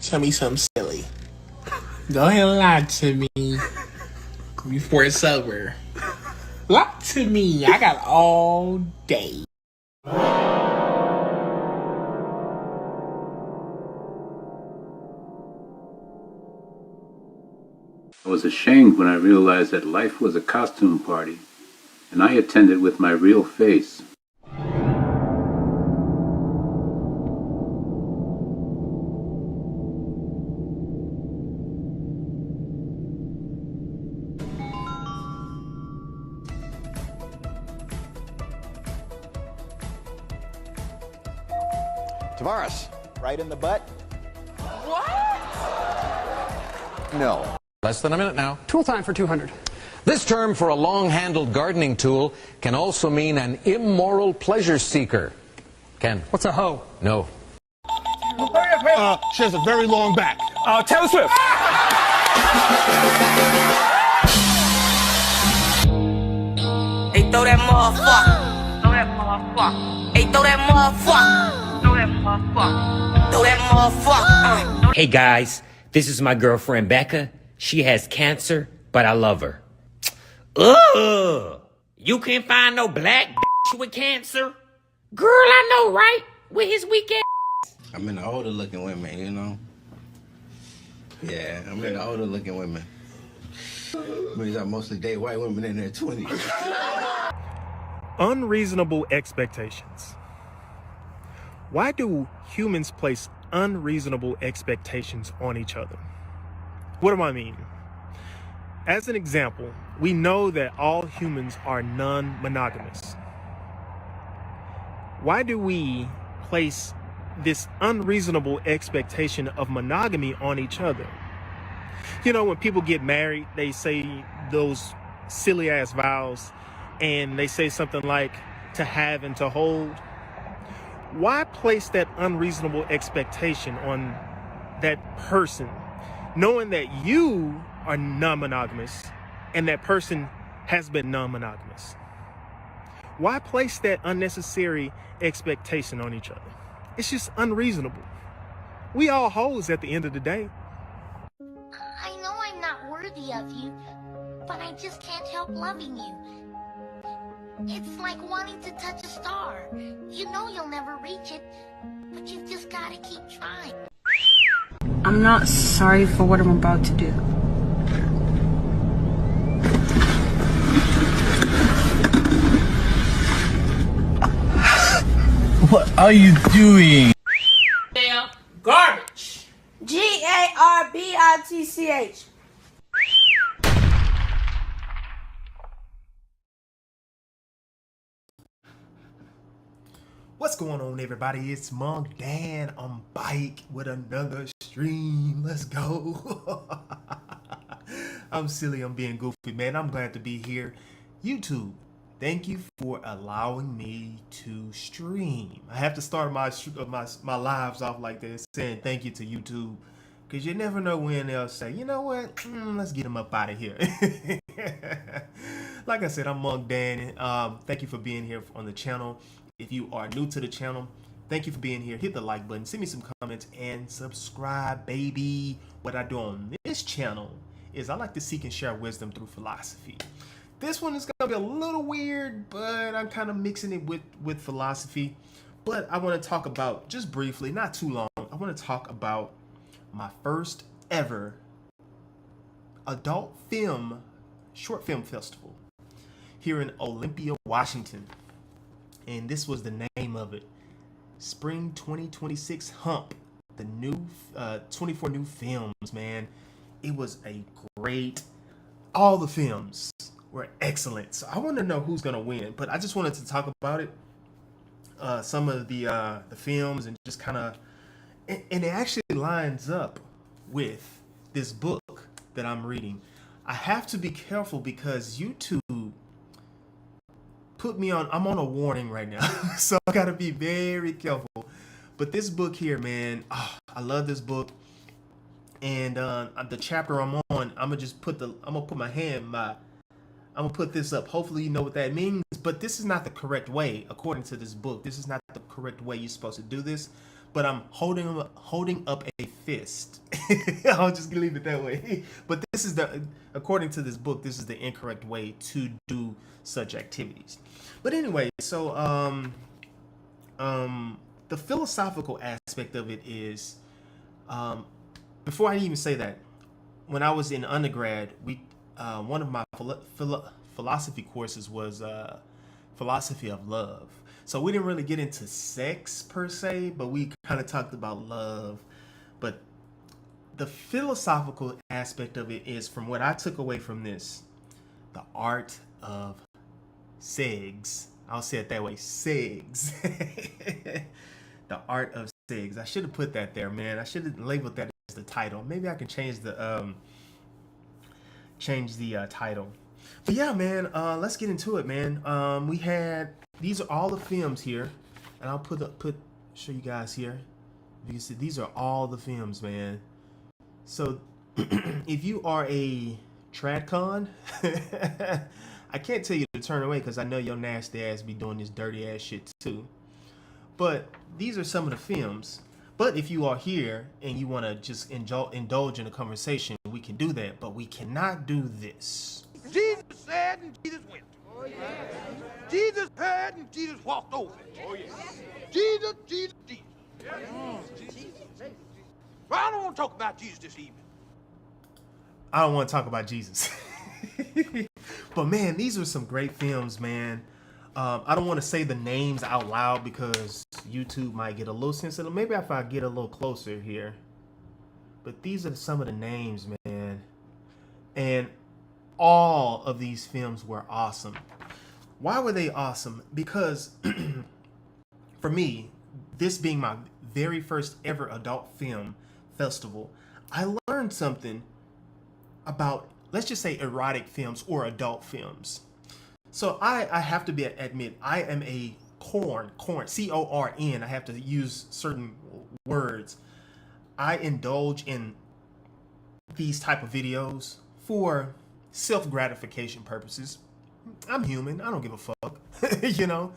Tell me something silly. Go ahead and lie to me before it's over. Lie to me. I got all day. I was ashamed when I realized that life was a costume party, and I attended with my real face. Tavares, right in the butt? What? No. Less than a minute now. Tool time for 200. This term for a long-handled gardening tool can also mean an immoral pleasure seeker. Ken? What's a hoe? No. She has a very long back. Taylor Swift. Hey, throw that motherfucker. Throw that motherfucker. Hey, throw that motherfucker. Throw that motherfucker. Throw that motherfucker. Hey guys, this is my girlfriend Becca. She has cancer, but I love her. Ugh! You can't find no black bitch with cancer? Girl, I know, right? With his weak ass. I'm into older looking women, you know? Yeah, I'm into older looking women. Means I mostly date white women in their 20s. Unreasonable expectations. Why do humans place unreasonable expectations on each other? What do I mean? As an example, we know that all humans are non-monogamous. Why do we place this unreasonable expectation of monogamy on each other? You know, when people get married, they say those silly ass vows and they say something like to have and to hold. Why place that unreasonable expectation on that person, knowing that you are non-monogamous and that person has been non-monogamous? Why place that unnecessary expectation on each other? It's just unreasonable. We all hoes at the end of the day. I know I'm not worthy of you, but I just can't help loving you. It's like wanting to touch a star. You know you'll never reach it, but you've just got to keep trying. I'm not sorry for what I'm about to do. What are you doing? Damn garbage. Garbitch. What's going on, everybody? It's Monk Dan on bike with another stream. Let's go. I'm silly. I'm being goofy, man. I'm glad to be here. YouTube, thank you for allowing me to stream. I have to start my lives off like this, saying thank you to YouTube, because you never know when they'll say, you know what, let's get them up out of here. Like I said, I'm Monk Dan. Thank you for being here on the channel. If you are new to the channel, thank you for being here. Hit the like button, send me some comments, and subscribe, baby. What I do on this channel is I like to seek and share wisdom through philosophy. This one is going to be a little weird, but I'm kind of mixing it with philosophy. But I want to talk about, just briefly, not too long, I want to talk about my first ever adult short film festival here in Olympia, Washington. And this was the name of it. Spring 2026 Hump. The new 24 new films, man. It was a great, all the films were excellent. So I want to know who's gonna win, but I just wanted to talk about it. Some of the films, and just kind of, and it actually lines up with this book that I'm reading. I have to be careful because YouTube put me on, I'm on a warning right now. So I gotta be very careful. But this book here, man, I love this book. And the chapter I'm on, I'm gonna put this up. Hopefully you know what that means, but this is not the correct way. According to this book, this is not the correct way you're supposed to do this. but I'm holding up a fist. I'll just leave it that way. But this is according to this book, this is the incorrect way to do such activities. But anyway, so the philosophical aspect of it is, before I even say that, when I was in undergrad, we one of my philosophy courses was philosophy of love. So we didn't really get into sex per se, but we kind of talked about love. But the philosophical aspect of it is, from what I took away from this, the art of segs. I'll say it that way, segs. The art of segs. I should have put that there, man. I should have labeled that as the title. Maybe I can change the title. But yeah, man, let's get into it, man. We had, these are all the films here, and I'll show you guys here. You can see these are all the films, man. So if you are a tradcon, I can't tell you to turn away because I know your nasty ass be doing this dirty ass shit too. But these are some of the films. But if you are here and you want to just indulge in a conversation, we can do that. But we cannot do this. Jesus said and Jesus went. Oh, yeah. Jesus heard and Jesus walked over. Oh, yeah. Jesus, Jesus, Jesus. Yeah. Jesus. Well, I don't want to talk about Jesus this evening. I don't want to talk about Jesus. But man, these are some great films, man. I don't want to say the names out loud because YouTube might get a little sensitive. Maybe if I get a little closer here. But these are some of the names, man. And all of these films were awesome. Why were they awesome? Because for me, this being my very first ever adult film festival, I learned something about, let's just say, erotic films or adult films. So I have to admit, I am a corn, C-O-R-N. I have to use certain words. I indulge in these type of videos for self-gratification purposes. I'm human. I don't give a fuck, you know?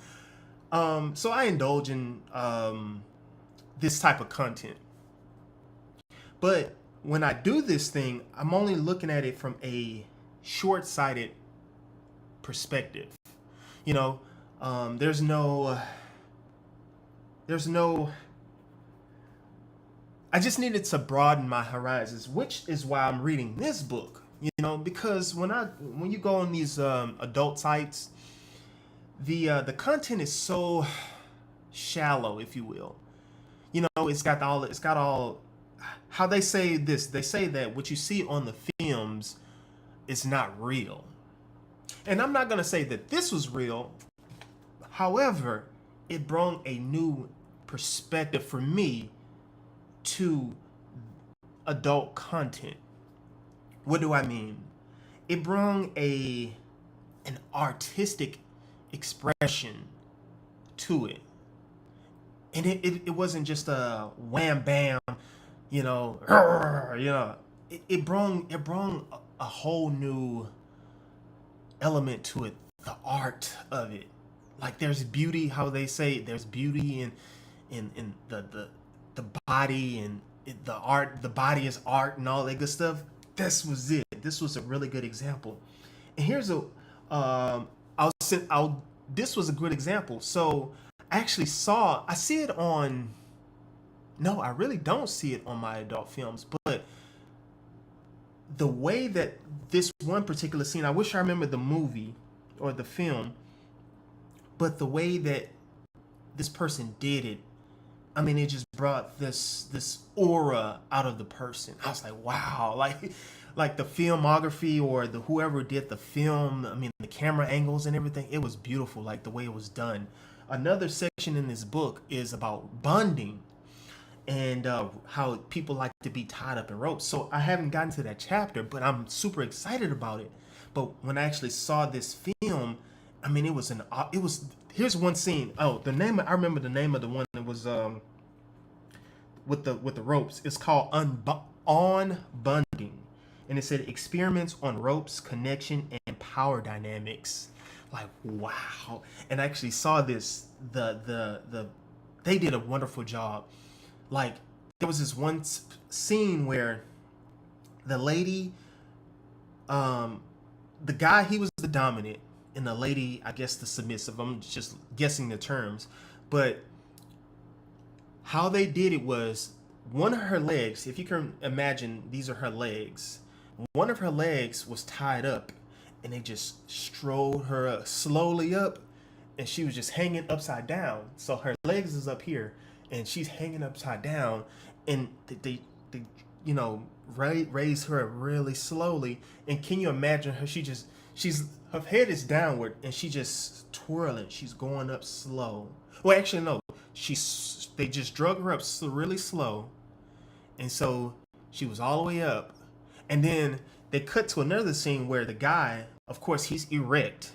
So I indulge in this type of content. But when I do this thing, I'm only looking at it from a short-sighted perspective. You know, there's no I just needed to broaden my horizons, which is why I'm reading this book, you know, because when you go on these adult sites, the content is so shallow, if you will. You know, it's got all how they say this. They say that what you see on the films is not real. And I'm not going to say that this was real. However, it brought a new perspective for me to adult content. What do I mean? It brought an artistic expression to it. And it wasn't just a wham bam, you know, it brought a whole new element to it, the art of it. Like, there's beauty, how they say there's beauty in the body, and the art, the body is art and all that good stuff. This was it. This was a really good example. And here's this was a good example. So I see it on, no, I really don't see it on my adult films, but the way that this one particular scene, I wish I remember the movie or the film, but the way that this person did it, I mean, it just brought this aura out of the person. I was like, wow, like the filmography or whoever did the film, I mean, the camera angles and everything, it was beautiful, like the way it was done. Another section in this book is about bonding and how people like to be tied up in ropes. So I haven't gotten to that chapter, but I'm super excited about it. But when I actually saw this film, I mean, it was here's one scene. Oh, I remember the name of the one that was with the ropes. It's called On Bonding, and it said experiments on ropes, connection, and power dynamics. Like, wow. And I actually saw this. They did a wonderful job Like, there was this one scene where the lady, the guy, he was the dominant, and the lady, I guess, the submissive. I'm just guessing the terms, but how they did it was one of her legs, if you can imagine, these are her legs. One of her legs was tied up, and they just strolled her slowly up, and she was just hanging upside down. So her legs is up here, and she's hanging upside down, and they you know, raise her really slowly. And can you imagine her? Her head is downward, and she just twirling. She's going up slow. Well, actually, no. They just drug her up really slow, and so she was all the way up. And then they cut to another scene where the guy, of course, he's erect,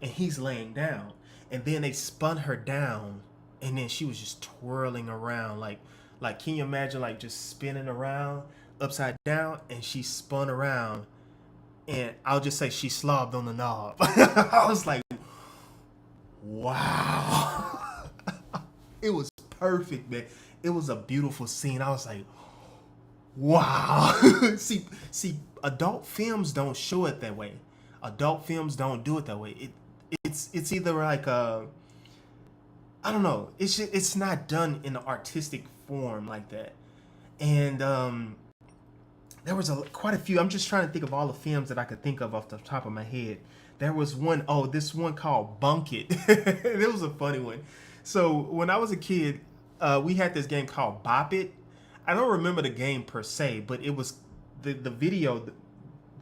and he's laying down. And then they spun her down, and then she was just twirling around, like can you imagine, like, just spinning around upside down, and she spun around, and I'll just say she slobbed on the knob. I was like, wow. It was perfect, man. It was a beautiful scene. I was like, wow. see, adult films don't show it that way. Adult films don't do it that way. It's either like I don't know. It's not done in an artistic form like that. And there was quite a few. I'm just trying to think of all the films that I could think of off the top of my head. There was one, this one called Bunk It. It was a funny one. So when I was a kid, we had this game called Bop It. I don't remember the game per se, but it was the video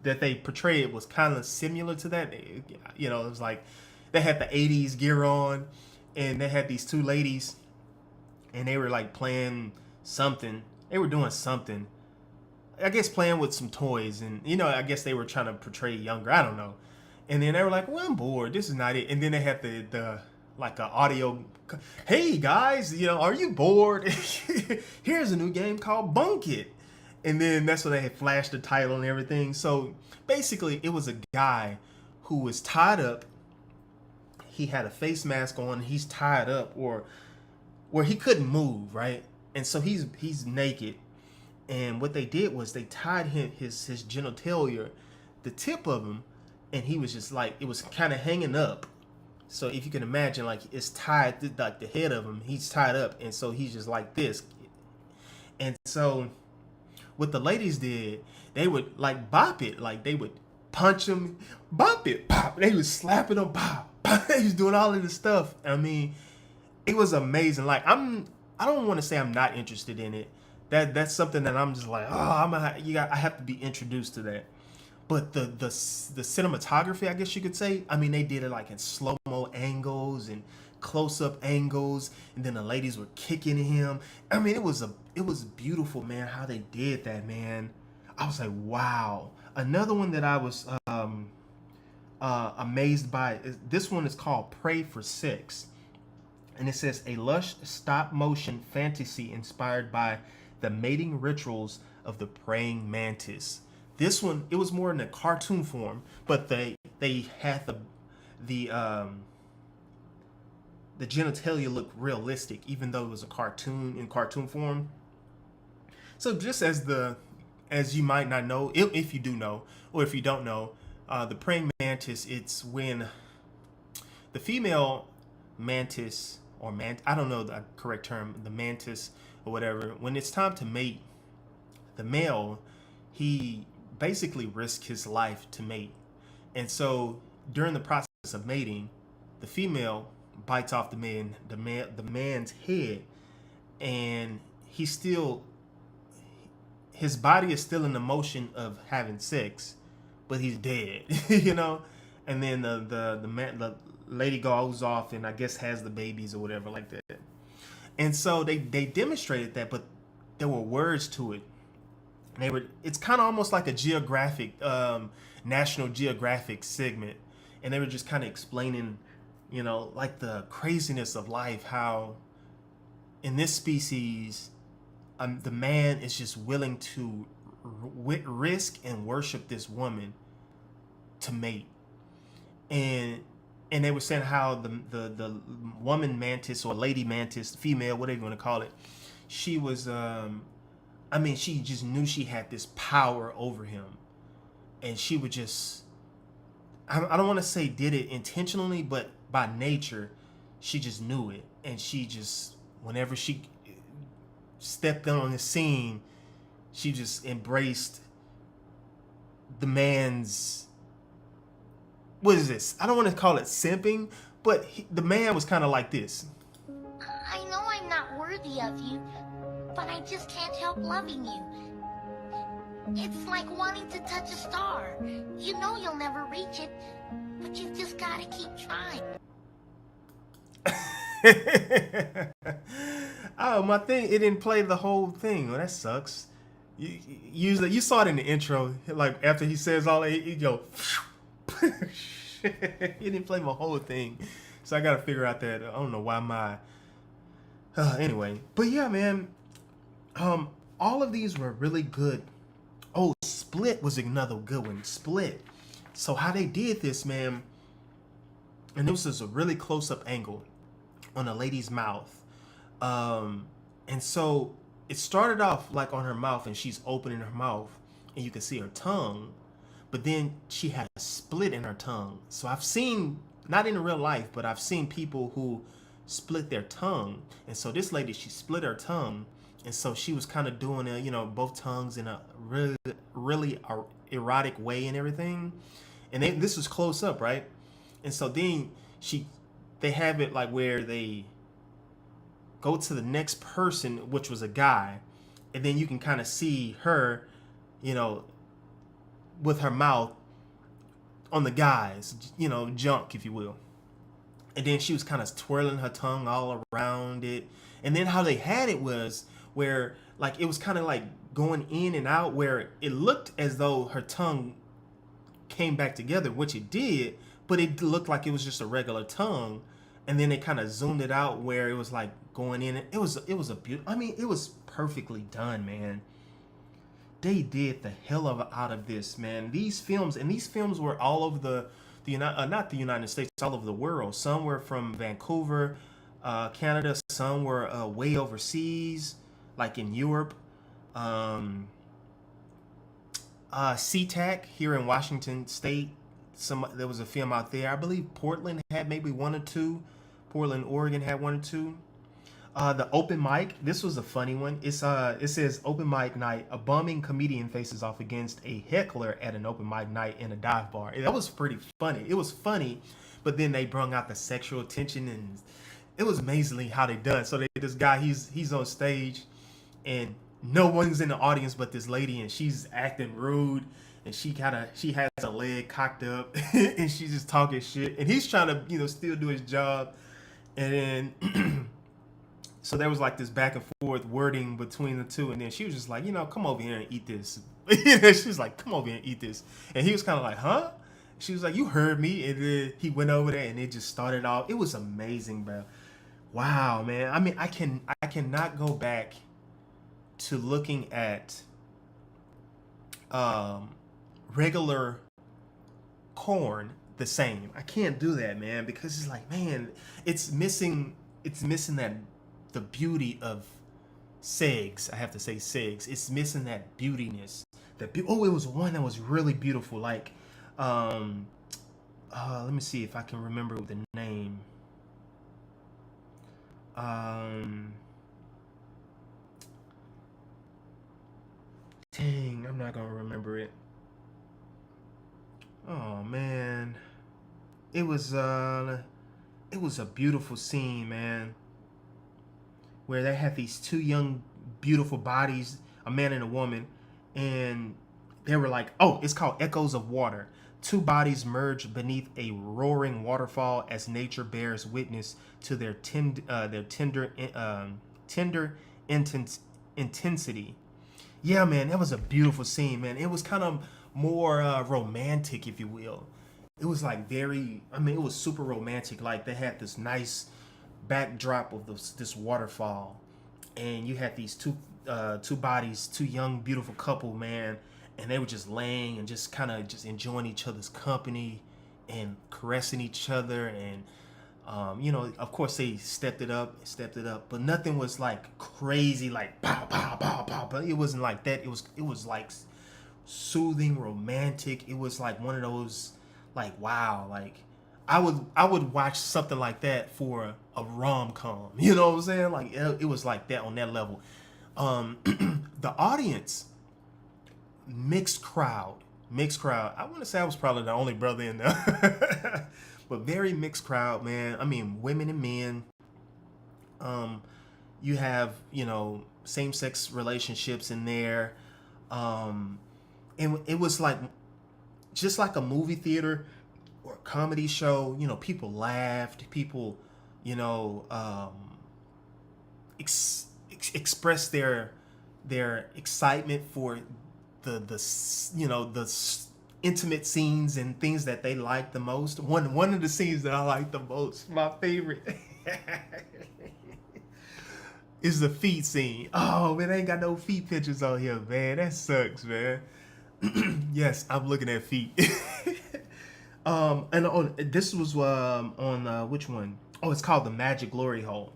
that they portrayed was kind of similar to that. You know, it was like they had the 80s gear on, and they had these two ladies, and they were like playing something. They were doing something. I guess playing with some toys, and you know, I guess they were trying to portray younger. I don't know. And then they were like, "Well, I'm bored. This is not it." And then they had the like an audio. Hey guys, you know, are you bored? Here's a new game called Bunk It. And then that's when they had flashed the title and everything. So basically, it was a guy who was tied up. He had a face mask on. He's tied up, or where he couldn't move, right? And so he's naked. And what they did was they tied his genitalia, the tip of him, and he was just like, it was kind of hanging up. So if you can imagine, like, it's tied to like the head of him, he's tied up, and so he's just like this. And so what the ladies did, they would like bop it, like they would punch him, bop it, pop. They was slapping him, pop. They was doing all of this stuff. I mean, it was amazing. Like, I don't want to say I'm not interested in it. That's something that I'm just like, I have to be introduced to that. But the cinematography, I guess you could say, I mean, they did it like in slow-mo angles and close-up angles, and then the ladies were kicking him. I mean, it was beautiful, man, how they did that, man. I was like, wow. Another one that I was amazed by, this one is called Pray for Sex. And it says, a lush stop-motion fantasy inspired by the mating rituals of the praying mantis. This one, it was more in a cartoon form, but they had the genitalia look realistic, even though it was a cartoon in cartoon form. So just as you might not know, if you do know, or if you don't know, the praying mantis, it's when the female mantis, or I don't know the correct term, the mantis or whatever, when it's time to mate, the male, he basically risks his life to mate. And so during the process of mating, the female bites off the man's head, and his body is still in the motion of having sex, but he's dead. You know. And then the lady goes off and I guess has the babies or whatever like that. And so they demonstrated that, but there were words to it. It's kind of almost like a National Geographic segment, and they were just kind of explaining, you know, like the craziness of life, how in this species, the man is just willing to risk and worship this woman to mate. And they were saying how the woman mantis, or lady mantis, female, whatever you want to call it, she was, I mean, she just knew she had this power over him. And she would just, I don't want to say did it intentionally, but by nature, she just knew it. And she just, whenever she stepped on the scene, she just embraced the man's, what is this? I don't want to call it simping, but the man was kind of like this. I know I'm not worthy of you, but I just can't help loving you. It's like wanting to touch a star. You know you'll never reach it, but you've just got to keep trying. Oh, my thing, it didn't play the whole thing. Well, that sucks. You saw it in the intro, like after he says all that, he go, he didn't play my whole thing. So I got to figure out that, I don't know why my, anyway. But yeah, man, all of these were really good. Oh, Split was another good one. Split. So how they did this, man, and this was a really close-up angle on a lady's mouth. And so it started off like on her mouth, and she's opening her mouth, and you can see her tongue, but then she had a split in her tongue. So I've seen, not in real life, but I've seen people who split their tongue. And so this lady, she split her tongue. And so she was kind of doing it, you know, both tongues in a really erotic way and everything. And this was close up, right? And so then they have it like where they go to the next person, which was a guy. And then you can kind of see her, you know, with her mouth on the guy's, you know, junk, if you will. And then she was kind of twirling her tongue all around it. And then how they had it was where like it was kind of like going in and out, where it looked as though her tongue came back together, which it did, but it looked like it was just a regular tongue. And then they kind of zoomed it out where it was like going in. It was a beautiful, I mean, it was perfectly done, man. They did the hell out of this, man. These films were all over not the United States, all over the world. Some were from Vancouver, Canada. Some were way overseas, like in Europe. SeaTac here in Washington State. There was a film out there. I believe Portland had maybe one or two. Portland, Oregon had one or two. The open mic. This was a funny one. It says open mic night. A bumming comedian faces off against a heckler at an open mic night in a dive bar. That was pretty funny. It was funny, but then they brung out the sexual tension, and it was amazingly how they done. So this guy, he's on stage, and no one's in the audience but this lady, and she's acting rude, and she has a leg cocked up, and she's just talking shit, and he's trying to, you know, still do his job, and then so there was like this back and forth wording between the two, and then she was just like, you know, come over here and eat this. She was like, come over here and eat this, and he was kind of like, huh? She was like, you heard me, and then he went over there, and it just started off. It was amazing, bro. Wow, man. I mean, I cannot go back to looking at regular corn the same. I can't do that, man, because it's like, man, it's missing that the beauty of Segs. I have to say Segs. It's missing that beautiness. It was one that was really beautiful. Like, let me see if I can remember the name. Dang, I'm not gonna remember it. Oh man, it was a beautiful scene, man, where they had these two young, beautiful bodies, a man and a woman, and they were like, oh, it's called Echoes of Water. Two bodies merge beneath a roaring waterfall as nature bears witness to their tender intensity. Yeah, man, that was a beautiful scene, man. It was kind of more romantic, if you will. It was like it was super romantic. Like they had this nice backdrop of this waterfall, and you had these two bodies, two young, beautiful couple, man, and they were just laying and just kind of just enjoying each other's company and caressing each other, and You know, of course they stepped it up, but nothing was like crazy, like pow pow pow pow. But it wasn't like that. It was like soothing, romantic. It was like one of those, like, wow, like I would watch something like that for a rom-com. You know what I'm saying? Like it was like that on that level. The audience, mixed crowd. I want to say I was probably the only brother in there. But very mixed crowd, man. I mean, women and men. You have, you know, same-sex relationships in there. And it was like just like a movie theater or a comedy show. You know, people laughed. People, you know, expressed their excitement for the you know, the intimate scenes and things that they like the most. One of the scenes that I like the most, my favorite, is the feet scene. Oh man, I ain't got no feet pictures on here, man. That sucks, man. Yes, I'm looking at feet. And this was on which one? Oh, it's called The Magic Glory Hole.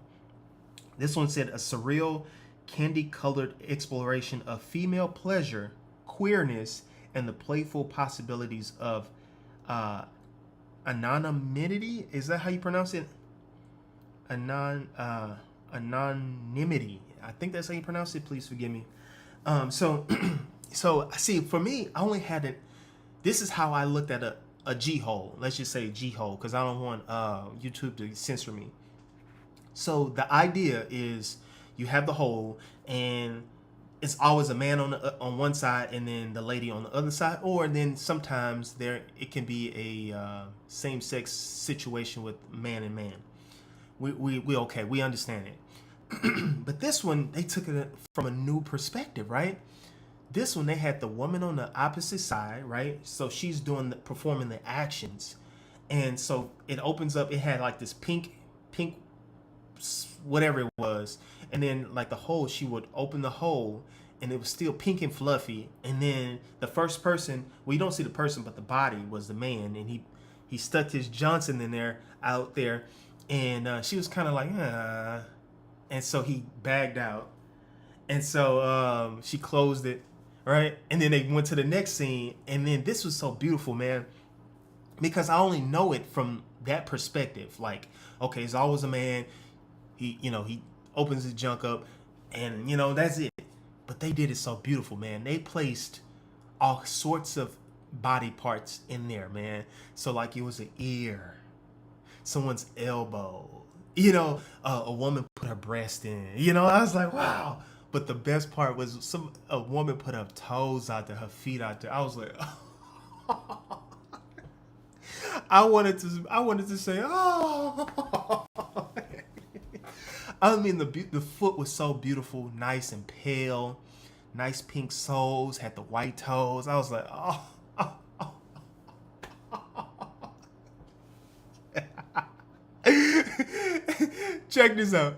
This one said a surreal, candy-colored exploration of female pleasure, queerness, and the playful possibilities of anonymity. Is that how you pronounce it? Anonymity. I think that's how you pronounce it. Please forgive me. So see, for me, I only had it. This is how I looked at a G hole. Let's just say G hole, because I don't want YouTube to censor me. So the idea is you have the hole, and it's always a man on one side and then the lady on the other side, or then sometimes it can be a same-sex situation with man and man. We okay, we understand it. But this one, they took it from a new perspective, right? This one, they had the woman on the opposite side, right? So she's performing the actions, and so it opens up. It had like this pink, whatever it was, and then like the hole, she would open the hole, and it was still pink and fluffy. And then the first person, well, you don't see the person, but the body was the man, and he stuck his Johnson in there out there, and she was kind of like, and so he bagged out, and so she closed it, right? And then they went to the next scene, and then this was so beautiful, man, because I only know it from that perspective. Like, okay, it's always a man. He opens his junk up, and that's it. But they did it so beautiful, man. They placed all sorts of body parts in there, man. So like it was an ear, someone's elbow, a woman put her breast in. I was like, wow. But the best part was a woman put her toes out there, her feet out there. I was like, I wanted to say, oh. I mean, the foot was so beautiful, nice and pale, nice pink soles, had the white toes. I was like, oh. Check this out.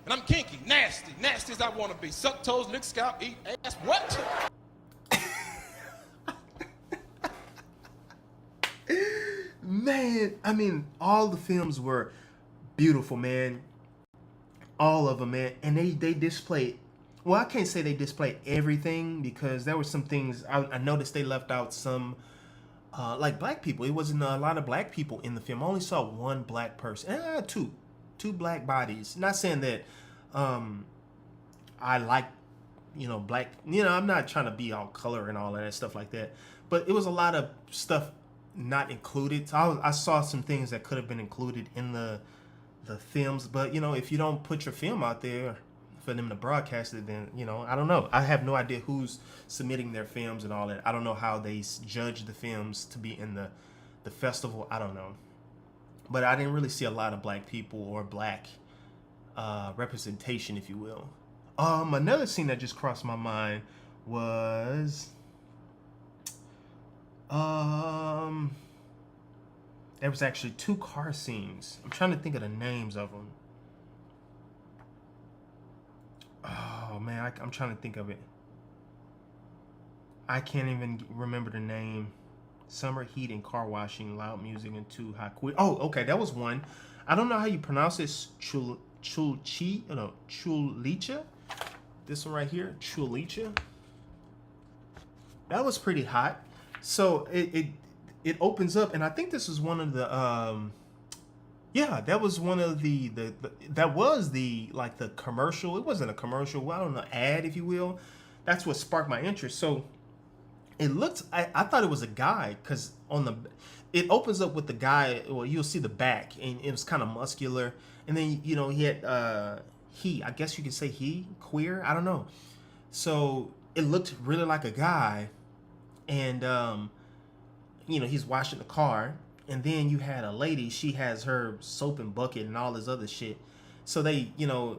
And I'm kinky, nasty as I want to be. Suck toes, lick scalp, eat ass. What? Man, I mean, all the films were beautiful, man. All of them, man. And they displayed, well, I can't say they displayed everything, because there were some things, I noticed they left out some, like black people. It wasn't a lot of black people in the film. I only saw one black person. Two black bodies. Not saying that I like, black, I'm not trying to be all color and all of that stuff like that. But it was a lot of stuff not included. So I saw some things that could have been included in the films, but if you don't put your film out there for them to broadcast it, then I don't know. I have no idea who's submitting their films and all that. I don't know how they judge the films to be in the festival. I don't know, but I didn't really see a lot of black people or black representation, if you will. Another scene that just crossed my mind was there was actually two car scenes. I'm trying to think of the names of them. Oh man, I'm trying to think of it. I can't even remember the name. Summer heat and car washing, loud music, and too hot. Oh, okay, that was one. I don't know how you pronounce this. Chulicha. This one right here, Chulicha. That was pretty hot. So it opens up, and I think this is one of the yeah, that was one of the that was the like the commercial. It wasn't a commercial, I don't know, ad, if you will. That's what sparked my interest. So it looked, I thought it was a guy, because on the, it opens up with the guy, well, you'll see the back, and it was kind of muscular, and then, you know, he had I guess you could say queer, I don't know. So it looked really like a guy, and you know, he's washing the car, and then you had a lady, she has her soap and bucket and all this other shit. So they, you know,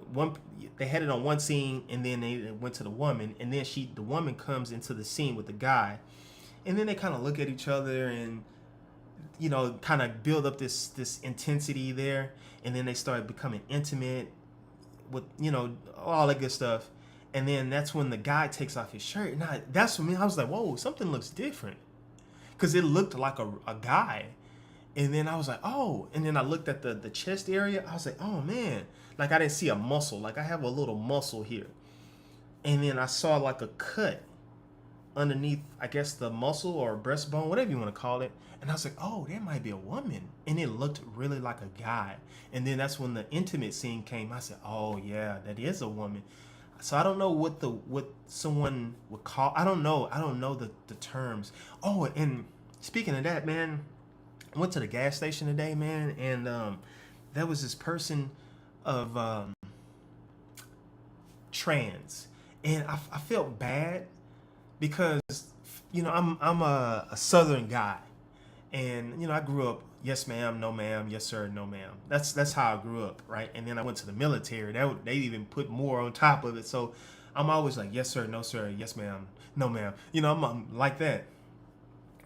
they had it on one scene, and then they went to the woman, and then the woman comes into the scene with the guy, and then they kind of look at each other, and, you know, kind of build up this intensity there, and then they start becoming intimate with, you know, all that good stuff, and then that's when the guy takes off his shirt, and that's when I was like, whoa, something looks different, because it looked like a guy. And then I was like, oh, and then I looked at the chest area. I was like, oh man, like I didn't see a muscle. Like I have a little muscle here. And then I saw like a cut underneath, I guess, the muscle or breastbone, whatever you want to call it. And I was like, oh, that might be a woman. And it looked really like a guy. And then that's when the intimate scene came. I said, oh yeah, that is a woman. So I don't know what someone would call, I don't know the terms. Oh, and speaking of that, man, I went to the gas station today, man, and there was this person of trans, and I felt bad because, you know, I'm a Southern guy, and, you know, I grew up, yes ma'am, no ma'am, yes sir, no ma'am. That's how I grew up, right? And then I went to the military. They even put more on top of it, so I'm always like, yes sir, no sir, yes ma'am, no ma'am. You know, I'm like that.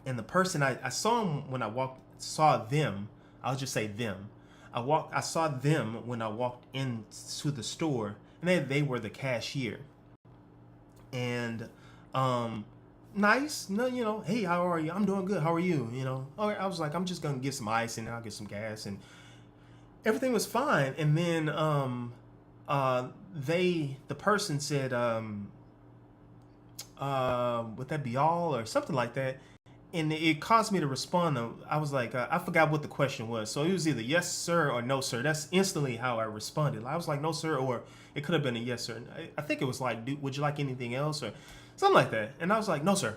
And the person I saw him when I saw them, I'll just say them. I saw them when I walked into the store, and they were the cashier. And nice, no, you know, hey, how are you? I'm doing good. How are you? You know, I was like, I'm just gonna get some ice and I'll get some gas, and everything was fine. And then the person said, would that be all or something like that? And it caused me to respond. I was like, I forgot what the question was. So it was either yes, sir, or no, sir. That's instantly how I responded. I was like, no, sir, or it could have been a yes, sir. I think it was like, would you like anything else, or something like that. And I was like, no, sir.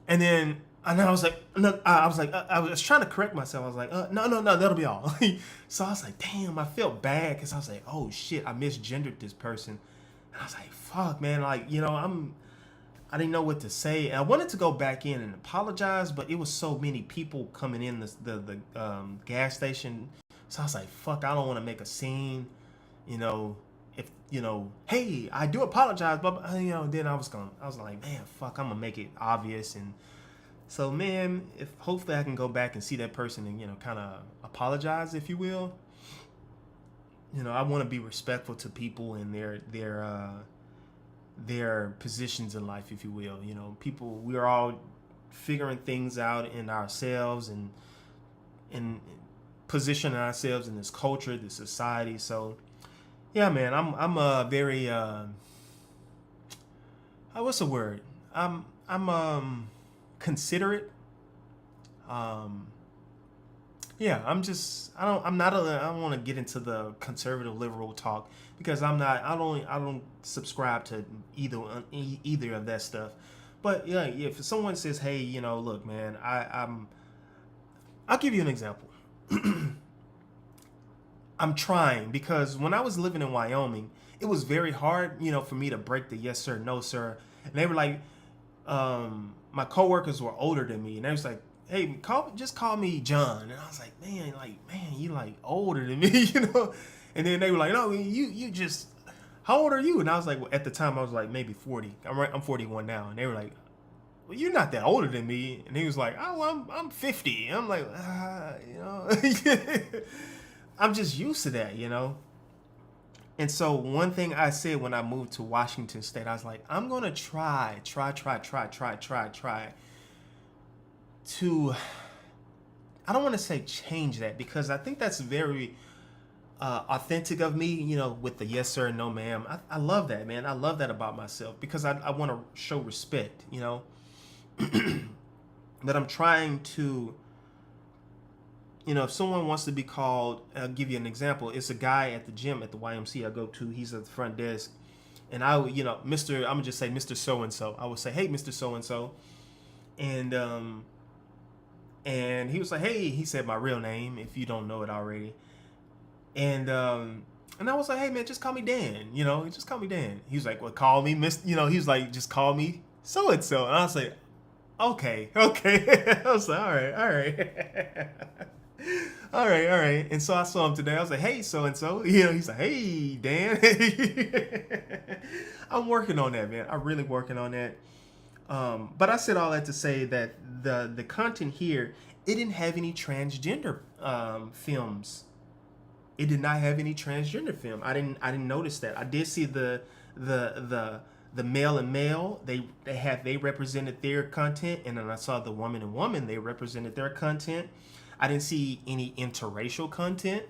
And then I was like, no, I was trying to correct myself. I was like, no, that'll be all. So I was like, damn, I felt bad because I was like, oh shit, I misgendered this person. And I was like, fuck, man, like, you know, I didn't know what to say. And I wanted to go back in and apologize, but it was so many people coming in the gas station. So I was like, fuck, I don't want to make a scene. You know, if, you know, hey, I do apologize, but, you know, then I was like, man, fuck, I'm going to make it obvious. And so, man, hopefully I can go back and see that person and, you know, kind of apologize, if you will. You know, I want to be respectful to people and their positions in life, if you will. You know, people, we're all figuring things out in ourselves and positioning ourselves in this culture, this society. So yeah, man, I'm a very what's the word? I'm considerate. Yeah, I don't want to get into the conservative liberal talk because I don't subscribe to either of that stuff. But yeah, if someone says, hey, you know, look, man, I'll give you an example. I'm trying, because when I was living in Wyoming, it was very hard, you know, for me to break the yes sir, no sir. And they were like, my coworkers were older than me, and they was like, hey, just call me John. And I was like, man, you like older than me, you know? And then they were like, no, you just, how old are you? And I was like, well, at the time I was like maybe 40. I'm 41 now. And they were like, well, you're not that older than me. And he was like, oh, I'm 50. And I'm like, you know, I'm just used to that, you know? And so one thing I said when I moved to Washington State, I was like, I'm going to try to, I don't want to say change that, because I think that's very authentic of me, you know, with the yes sir, no ma'am. I love that, man. I love that about myself because I want to show respect, you know. But I'm trying to, you know, if someone wants to be called, I'll give you an example. It's a guy at the gym at the YMCA I go to. He's at the front desk. And I would, you know, I'm gonna just say Mr. So-and-so. I would say, hey, Mr. So-and-so. And he was like, hey, he said my real name, if you don't know it already. And I was like, hey, man, just call me Dan. You know, just call me Dan. He was like, well, call me Mr. You know, he was like, just call me so-and-so. And I was like, okay. I was like, all right. All right. And so I saw him today. I was like, hey, so-and-so. You know, he's like, hey, Dan. I'm working on that, man. I'm really working on that. But I said all that to say that the content here, it didn't have any transgender films. It did not have any transgender film. I didn't notice that. I did see the male and male. They represented their content, and then I saw the woman and woman. They represented their content. I didn't see any interracial content.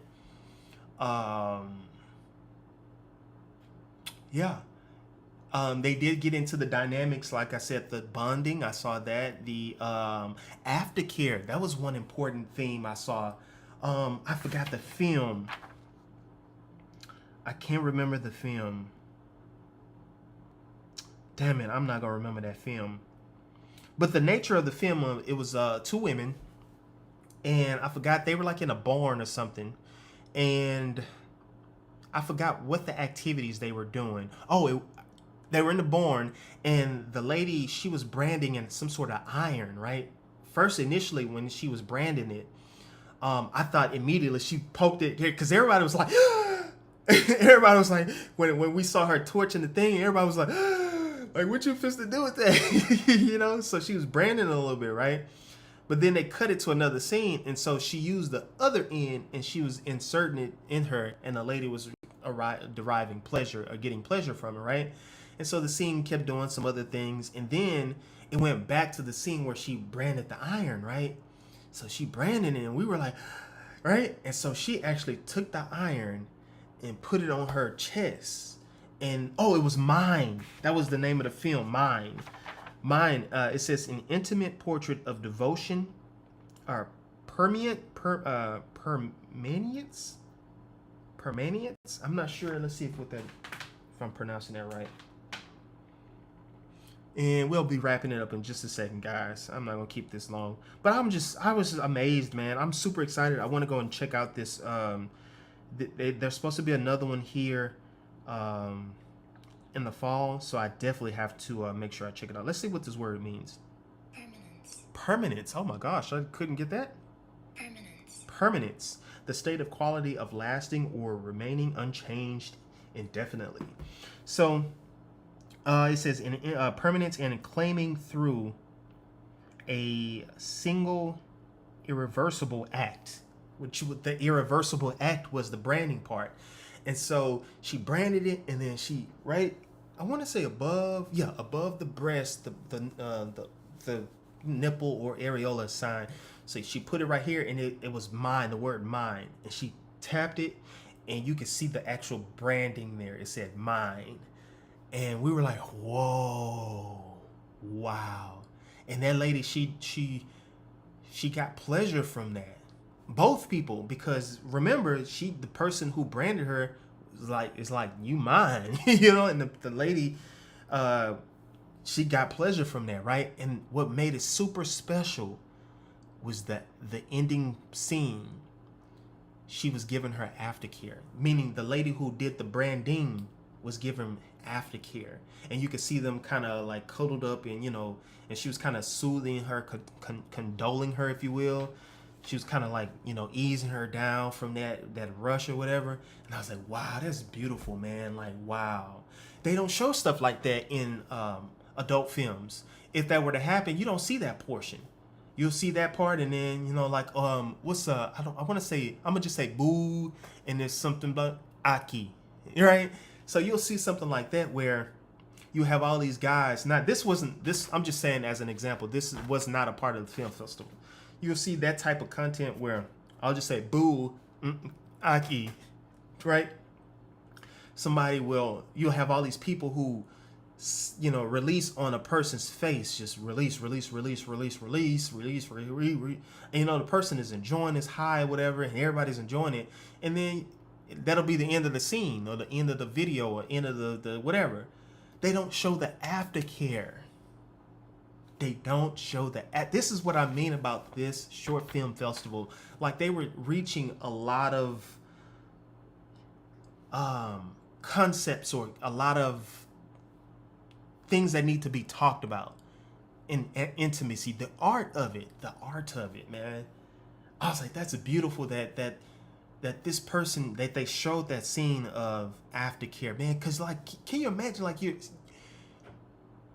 They did get into the dynamics, like I said, the bonding. I saw that. The aftercare. That was one important theme I saw. I forgot the film. I can't remember the film. Damn it, I'm not gonna remember that film. But the nature of the film, it was two women, and I forgot, they were like in a barn or something, and I forgot what the activities they were doing. They were in the barn, and the lady, she was branding in some sort of iron, right? First, initially, when she was branding it, I thought immediately she poked it here, because everybody was like, everybody was like, when we saw her torching the thing, everybody was like, what you supposed to do with that? You know, so she was branding it a little bit, right? But then they cut it to another scene, and so she used the other end, and she was inserting it in her, and the lady was deriving pleasure or getting pleasure from it, right? And so the scene kept doing some other things, and then it went back to the scene where she branded the iron, right? So she branded it, and we were like, right? And so she actually took the iron and put it on her chest. And, it was Mine. That was the name of the film, Mine. Mine, it says, an intimate portrait of devotion, or permanence? I'm not sure. Let's see if I'm pronouncing that right. And we'll be wrapping it up in just a second, guys. I'm not gonna keep this long, but I was just amazed, man. I'm super excited. I want to go and check out this. There's supposed to be another one here in the fall, so I definitely have to make sure I check it out. Let's see what this word means. Permanence. Oh my gosh, I couldn't get that. Permanence. The state of quality of lasting or remaining unchanged indefinitely. So it says in permanence and claiming through a single irreversible act, the irreversible act was the branding part. And so she branded it, and then she, right, I want to say above the breast, the nipple or areola sign. So she put it right here, and it was mine, the word mine. And she tapped it, and you could see the actual branding there. It said mine. And we were like, whoa, wow. And that lady, she got pleasure from that. Both people, because remember, the person who branded her is like you mine, you know. And the lady, she got pleasure from that, right? And what made it super special was that the ending scene, she was giving her aftercare, meaning the lady who did the branding was giving aftercare, and you could see them kind of like cuddled up, and and she was kind of soothing her, condoling her, if you will. She was kind of like, easing her down from that rush or whatever. And I was like, wow, that's beautiful, man. Like, wow. They don't show stuff like that in adult films. If that were to happen, you don't see that portion. You'll see that part, and then, like, I'm gonna just say boo, and there's something but aki, right? So you'll see something like that where you have all these guys. Now, I'm just saying as an example, this was not a part of the film festival. You'll see that type of content where I'll just say boo, aki, right? You'll have all these people who, you know, release on a person's face, just release. And, you know, the person is enjoying this high, whatever, and everybody's enjoying it. And then that'll be the end of the scene or the end of the video or end of the whatever. They don't show the aftercare. They don't show that. This is what I mean about this short film festival. Like, they were reaching a lot of concepts or a lot of things that need to be talked about in intimacy. The art of it, man. I was like, that's beautiful that this person, that they showed that scene of aftercare, man. Because, like, can you imagine, like,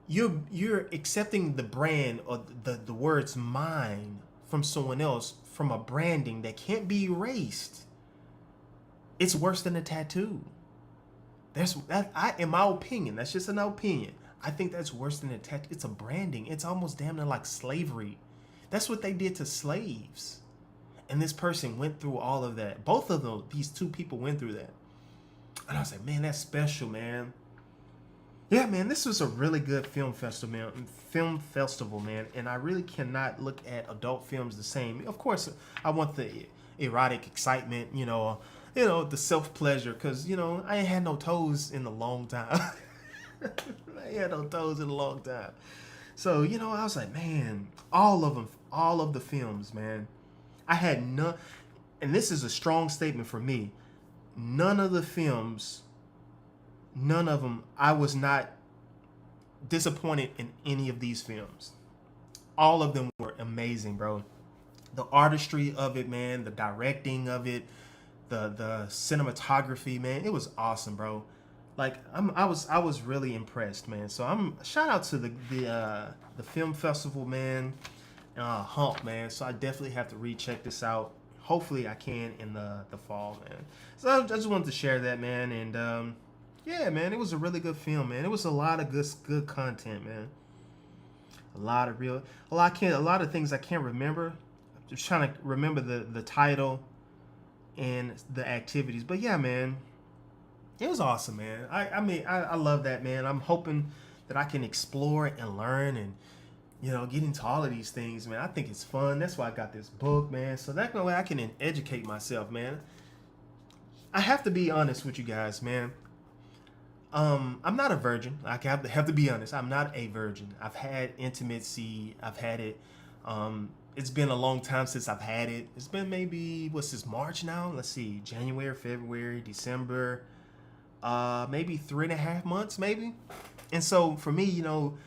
you're accepting the brand or the words mine from someone else, from a branding that can't be erased. It's worse than a tattoo. In my opinion, that's just an opinion. I think that's worse than a tattoo. It's a branding. It's almost damn near like slavery. That's what they did to slaves. And this person went through all of that. Both of them, these two people went through that. And I was like, man, that's special, man. Yeah, man, this was a really good film festival, man. And I really cannot look at adult films the same. Of course, I want the erotic excitement, you know, the self-pleasure, because, you know, I ain't had no toes in a long time. I ain't had no toes in a long time. So, you know, I was like, man, all of the films, man. I had none, and this is a strong statement for me. None of them, I was not disappointed in any of these films. All of them were amazing, bro. The artistry of it, man, the directing of it, the cinematography, man, it was awesome, bro. Like, I was really impressed, man. So shout out to the film festival, man. Hump, man. So I definitely have to recheck this out. Hopefully I can in the fall, man. So I just wanted to share that, man. And yeah, man, it was a really good film, man. It was a lot of good content, man. A lot of things I can't remember. I'm just trying to remember the title and the activities. But yeah, man, it was awesome, man. I mean, I love that, man. I'm hoping that I can explore and learn and, you know, get into all of these things, man. I think it's fun. That's why I got this book, man. So that way I can educate myself, man. I have to be honest with you guys, man. I'm not a virgin. I have to be honest. I'm not a virgin. I've had intimacy. I've had it. It's been a long time since I've had it. It's been maybe, what's this, March now? Let's see, January, February, December, maybe 3.5 months, maybe. And so for me, you know,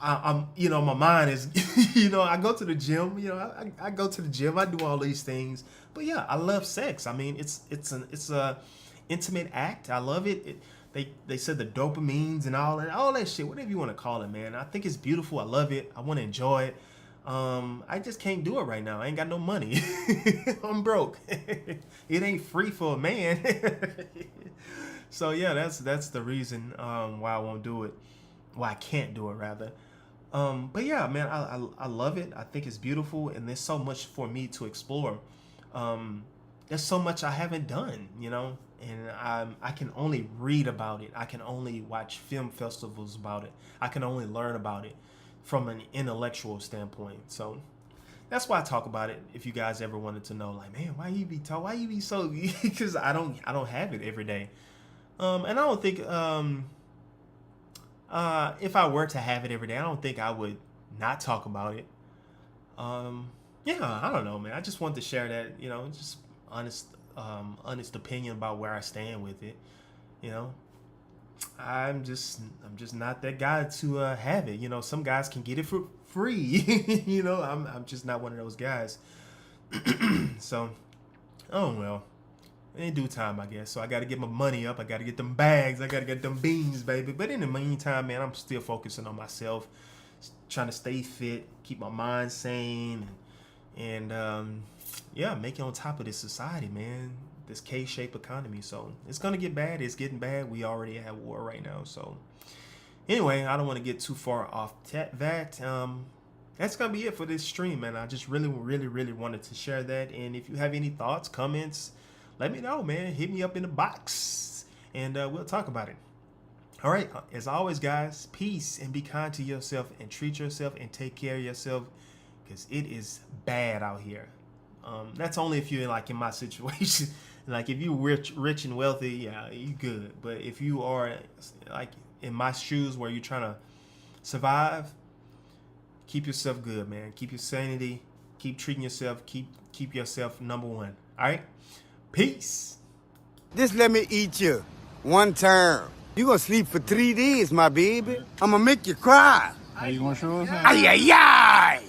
I'm, you know, my mind is, you know, I go to the gym, you know, I go to the gym, I do all these things. But yeah, I love sex. I mean, it's a intimate act. I love it. They said the dopamines and all that shit, whatever you want to call it, man. I think it's beautiful. I love it. I want to enjoy it. I just can't do it right now. I ain't got no money. I'm broke. It ain't free for a man. So yeah, that's the reason why I won't do it. Why I can't do it, rather. But yeah, man, I love it. I think it's beautiful, and there's so much for me to explore. There's so much I haven't done, you know, and I can only read about it. I can only watch film festivals about it. I can only learn about it from an intellectual standpoint. So that's why I talk about it. If you guys ever wanted to know, like, man, why you be so, because I don't have it every day. And I don't think if I were to have it every day, I don't think I would not talk about it. Yeah, I don't know, man. I just wanted to share that, you know, just honest opinion about where I stand with it. You know, I'm just not that guy to have it. You know, some guys can get it for free. You know, I'm just not one of those guys. So, oh well, in due time, I guess. So I got to get my money up. I got to get them bags. I got to get them beans, baby. But in the meantime, man, I'm still focusing on myself, trying to stay fit, keep my mind sane, and yeah, make it on top of this society, man. This K-shaped economy. So it's gonna get bad. It's getting bad. We already have war right now. So anyway, I don't want to get too far off that. That's gonna be it for this stream, man. I just really wanted to share that. And if you have any thoughts, comments, let me know, man. Hit me up in the box, and we'll talk about it. All right, as always, guys, peace, and be kind to yourself, and treat yourself, and take care of yourself, because it is bad out here. That's only if you're like in my situation. Like if you're rich and wealthy, yeah, you good. But if you are like in my shoes where you're trying to survive, keep yourself good, man. Keep your sanity. Keep treating yourself. Keep yourself number one. All right? Peace. Just let me eat you one time. You gonna sleep for 3 days, my baby. I'm gonna make you cry. How you gonna show us? Ay, ay, ay.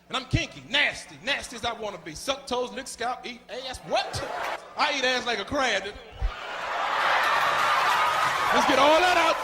And I'm kinky, nasty as I want to be. Suck toes, lick scalp, eat ass. What? I eat ass like a crab. Let's get all that out.